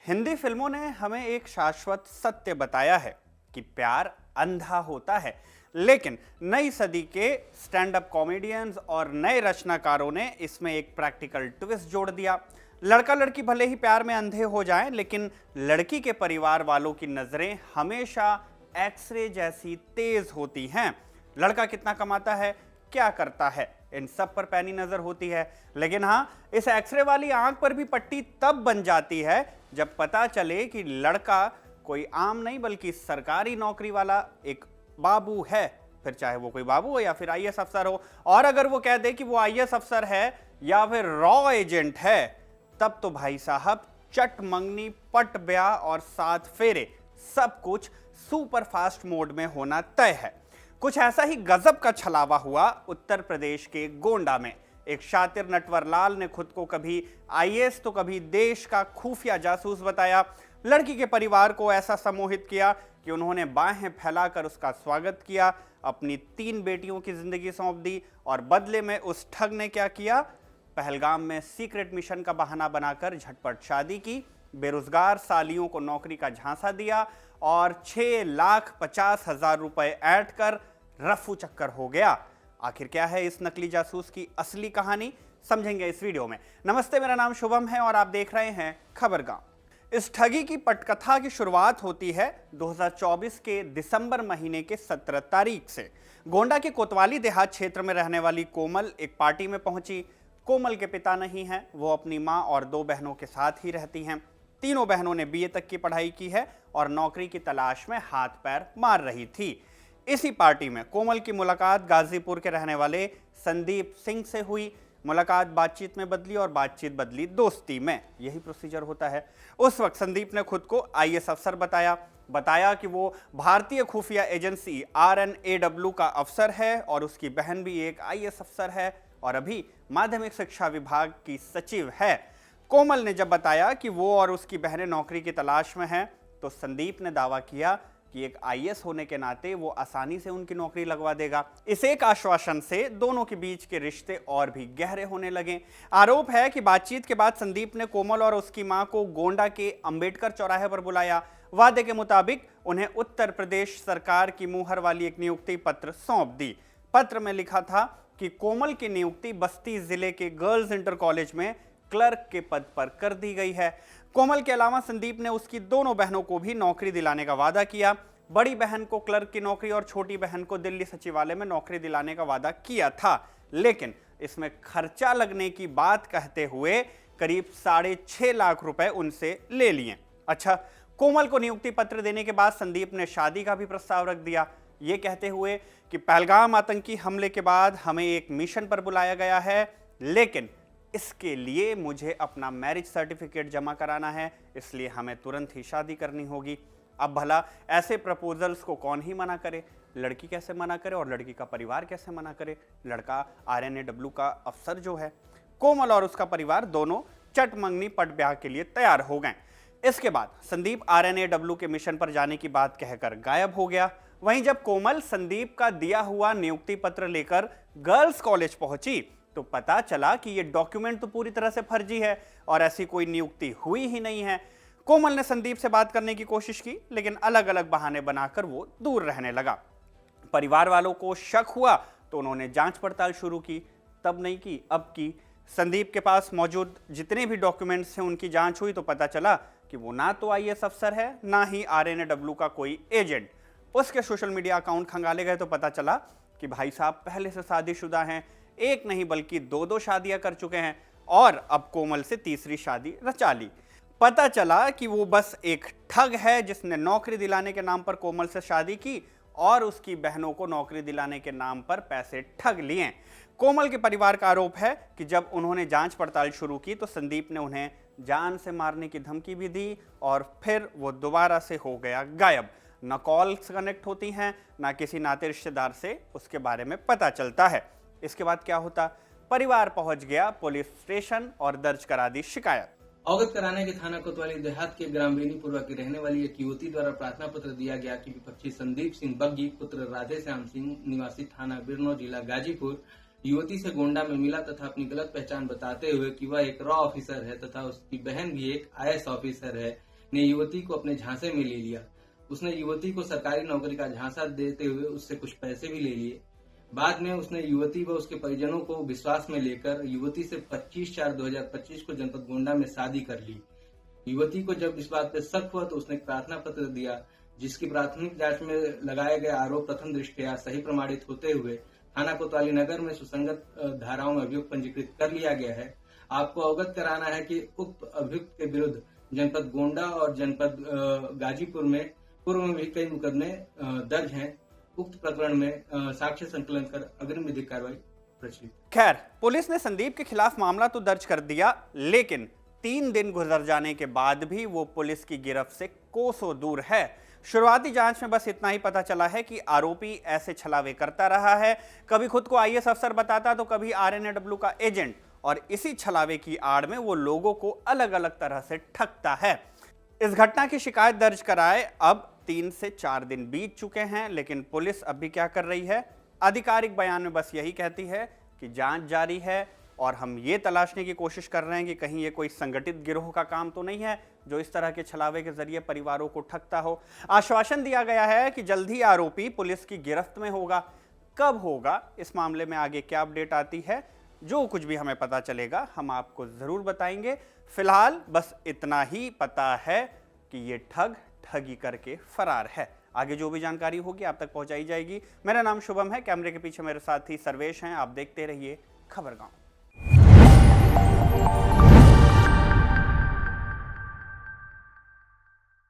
हिंदी फिल्मों ने हमें एक शाश्वत सत्य बताया है कि प्यार अंधा होता है, लेकिन नई सदी के स्टैंड अप कॉमेडियंस और नए रचनाकारों ने इसमें एक प्रैक्टिकल ट्विस्ट जोड़ दिया। लड़का लड़की भले ही प्यार में अंधे हो जाएं, लेकिन लड़की के परिवार वालों की नजरें हमेशा एक्सरे जैसी तेज होती हैं। लड़का कितना कमाता है, क्या करता है, इन सब पर पैनी नजर होती है। लेकिन हाँ, इस एक्सरे वाली आंख पर भी पट्टी तब बन जाती है जब पता चले कि लड़का कोई आम नहीं बल्कि सरकारी नौकरी वाला एक बाबू है, फिर चाहे वो कोई बाबू हो या फिर आईएएस अफसर हो। और अगर वो कह दे कि वो आईएएस अफसर है या फिर रॉ एजेंट है, तब तो भाई साहब चट मंगनी, पट ब्याह और 7 फेरे, सब कुछ सुपर फास्ट मोड में होना तय है। कुछ ऐसा ही गजब का छलावा हुआ उत्तर प्रदेश के गोंडा में। एक शातिर नटवरलाल ने खुद को कभी आईएएस तो कभी देश का खुफिया जासूस बताया। लड़की के परिवार को ऐसा सम्मोहित किया कि उन्होंने बाहें फैलाकर उसका स्वागत किया, अपनी 3 बेटियों की जिंदगी सौंप दी। और बदले में उस ठग ने क्या किया? पहलगाम में सीक्रेट मिशन का बहाना बनाकर झटपट शादी की, बेरोजगार सालियों को नौकरी का झांसा दिया और 6,50,000 रुपए ऐड कर रफू चक्कर हो गया। आखिर क्या है इस नकली जासूस की असली कहानी, समझेंगे इस वीडियो में। नमस्ते, मेरा नाम शुभम है और आप देख रहे हैं खबरगांव। इस ठगी की पटकथा की शुरुआत होती है 2024 के दिसंबर महीने के 17 तारीख से। गोंडा के कोतवाली देहात क्षेत्र में रहने वाली कोमल एक पार्टी में पहुंची। कोमल के पिता नहीं हैं, वो अपनी मां और 2 बहनों के साथ ही रहती हैं। तीनों बहनों ने बीए तक की पढ़ाई की है और नौकरी की तलाश में हाथ पैर मार रही थी। इसी पार्टी में कोमल की मुलाकात गाजीपुर के रहने वाले संदीप सिंह से हुई। मुलाकात बातचीत में बदली और बातचीत बदली दोस्ती में। यही प्रोसीजर होता है। उस वक्त संदीप ने खुद को आईएएस अफसर बताया कि वो भारतीय खुफिया एजेंसी RNAW का अफसर है और उसकी बहन भी एक आईएएस अफसर है और अभी माध्यमिक शिक्षा विभाग की सचिव है। कोमल ने जब बताया कि वो और उसकी बहनें नौकरी की तलाश में हैं, तो संदीप ने दावा किया कि एक आईएएस होने के नाते वो आसानी से उनकी नौकरी लगवा देगा। इस एक आश्वासन से दोनों के बीच के रिश्ते और भी गहरे होने लगे। आरोप है कि बातचीत के बाद संदीप ने कोमल और उसकी मां को गोंडा के अंबेडकर चौराहे पर बुलाया। वादे के मुताबिक उन्हें उत्तर प्रदेश सरकार की मुहर वाली एक नियुक्ति पत्र सौंप दी। पत्र में लिखा था कि कोमल की नियुक्ति बस्ती जिले के गर्ल्स इंटर कॉलेज में क्लर्क के पद पर कर दी गई है। कोमल के अलावा संदीप ने उसकी दोनों बहनों को भी नौकरी दिलाने का वादा किया। बड़ी बहन को क्लर्क की नौकरी और छोटी बहन को दिल्ली सचिवालय में नौकरी दिलाने का वादा किया था, लेकिन इसमें खर्चा लगने की बात कहते हुए करीब 6.5 लाख रुपए उनसे ले लिए। अच्छा, कोमल को नियुक्ति पत्र देने के बाद संदीप ने शादी का भी प्रस्ताव रख दिया, ये कहते हुए कि पहलगाम आतंकी हमले के बाद हमें एक मिशन पर बुलाया गया है, लेकिन इसके लिए मुझे अपना मैरिज सर्टिफिकेट जमा कराना है, इसलिए हमें तुरंत ही शादी करनी होगी। अब भला ऐसे प्रपोजल्स को कौन ही मना करे? लड़की कैसे मना करे और लड़की का परिवार कैसे मना करे? लड़का RNAW का अफसर जो है। कोमल और उसका परिवार दोनों चट मंगनी पट ब्याह के लिए तैयार हो गए। इसके बाद संदीप RNAW के मिशन पर जाने की बात कहकर गायब हो गया। वहीं जब कोमल संदीप का दिया हुआ नियुक्ति पत्र लेकर गर्ल्स कॉलेज पहुंची, तो पता चला कि यह डॉक्यूमेंट तो पूरी तरह से फर्जी है और ऐसी कोई नियुक्ति हुई ही नहीं है। कोमल ने संदीप से बात करने की कोशिश की, लेकिन अलग अलग बहाने बनाकर वो दूर रहने लगा। परिवार वालों को शक हुआ तो उन्होंने जांच पड़ताल शुरू की। तब नहीं की, अब की। संदीप के पास मौजूद जितने भी डॉक्यूमेंट्स हैं उनकी जांच हुई तो पता चला कि वो ना तो आईएएस अफसर है, ना ही RNAW का कोई एजेंट। उसके सोशल मीडिया अकाउंट खंगाले गए तो पता चला कि भाई साहब पहले से शादीशुदा हैं, एक नहीं बल्कि 2 शादियां कर चुके हैं और अब कोमल से तीसरी शादी रचा ली। पता चला कि वो बस एक ठग है जिसने नौकरी दिलाने के नाम पर कोमल से शादी की और उसकी बहनों को नौकरी दिलाने के नाम पर पैसे ठग लिए। कोमल के परिवार का आरोप है कि जब उन्होंने जांच पड़ताल शुरू की तो संदीप ने उन्हें जान से मारने की धमकी भी दी और फिर वो दोबारा से हो गया गायब। न कॉल्स कनेक्ट होती हैं, ना किसी नाते रिश्तेदार से उसके बारे में पता चलता है। इसके बाद क्या होता? परिवार पहुंच गया पुलिस स्टेशन और दर्ज करा दी शिकायत। अवगत कराने के थाना कोतवाली देहात के ग्राम बेनीपुरा की रहने वाली एक युवती द्वारा प्रार्थना पत्र दिया गया कि विपक्षी संदीप सिंह बग्गी पुत्र राधे श्याम सिंह निवासी थाना बिरनौ जिला गाजीपुर युवती से गोंडा में मिला तथा अपनी गलत पहचान बताते हुए कि वह एक रॉ ऑफिसर है तथा उसकी बहन भी एक आईएएस ऑफिसर है। ने युवती को अपने झांसे में ले लिया। उसने युवती को सरकारी नौकरी का झांसा देते हुए उससे कुछ पैसे भी ले लिए। बाद में उसने युवती व उसके परिजनों को विश्वास में लेकर युवती से 25/4/2025 को जनपद गोंडा में शादी कर ली। युवती को जब इस बात पर शक हुआ तो उसने एक प्रार्थना पत्र दिया, जिसकी प्राथमिक जांच में लगाए गए आरोप प्रथम दृष्टया सही प्रमाणित होते हुए थाना कोतवाली नगर में सुसंगत धाराओं में अभियोग पंजीकृत कर लिया गया है। आपको अवगत कराना है कि उक्त अभियुक्त के विरुद्ध जनपद गोंडा और जनपद गाजीपुर में पूर्व में भी कई मुकदमे दर्ज हैं। उक्त प्रकरण में साक्ष्य संकलन कर अग्रिम विधिक कार्रवाई प्रचलित। खैर, पुलिस ने संदीप के खिलाफ मामला तो दर्ज कर दिया, लेकिन 3 दिन गुजर जाने के बाद भी वो पुलिस की गिरफ्त से कोसों दूर है। शुरुआती जांच में बस इतना ही पता चला है कि आरोपी ऐसे छलावे करता रहा है, कभी खुद को आईएएस अफसर बताता तो कभी आरएनएडब्ल्यू का एजेंट, और इसी छलावे की आड़ में वो लोगों को अलग अलग तरह से ठगता है। इस घटना की शिकायत दर्ज कराए अब 3 से 4 दिन बीत चुके हैं, लेकिन पुलिस अब भी क्या कर रही है? आधिकारिक बयान में बस यही कहती है कि जांच जारी है और हम ये तलाशने की कोशिश कर रहे हैं कि कहीं ये कोई संगठित गिरोह का काम तो नहीं है जो इस तरह के छलावे के जरिए परिवारों को ठगता हो। आश्वासन दिया गया है कि जल्द ही आरोपी पुलिस की गिरफ्त में होगा। कब होगा, इस मामले में आगे क्या अपडेट आती है, जो कुछ भी हमें पता चलेगा हम आपको जरूर बताएंगे। फिलहाल बस इतना ही पता है कि ये ठग ठगी करके फरार है। आगे जो भी जानकारी होगी आप तक पहुंचाई जाएगी। मेरा नाम शुभम है, कैमरे के पीछे मेरे साथी सर्वेश हैं। आप देखते रहिए खबरगांव।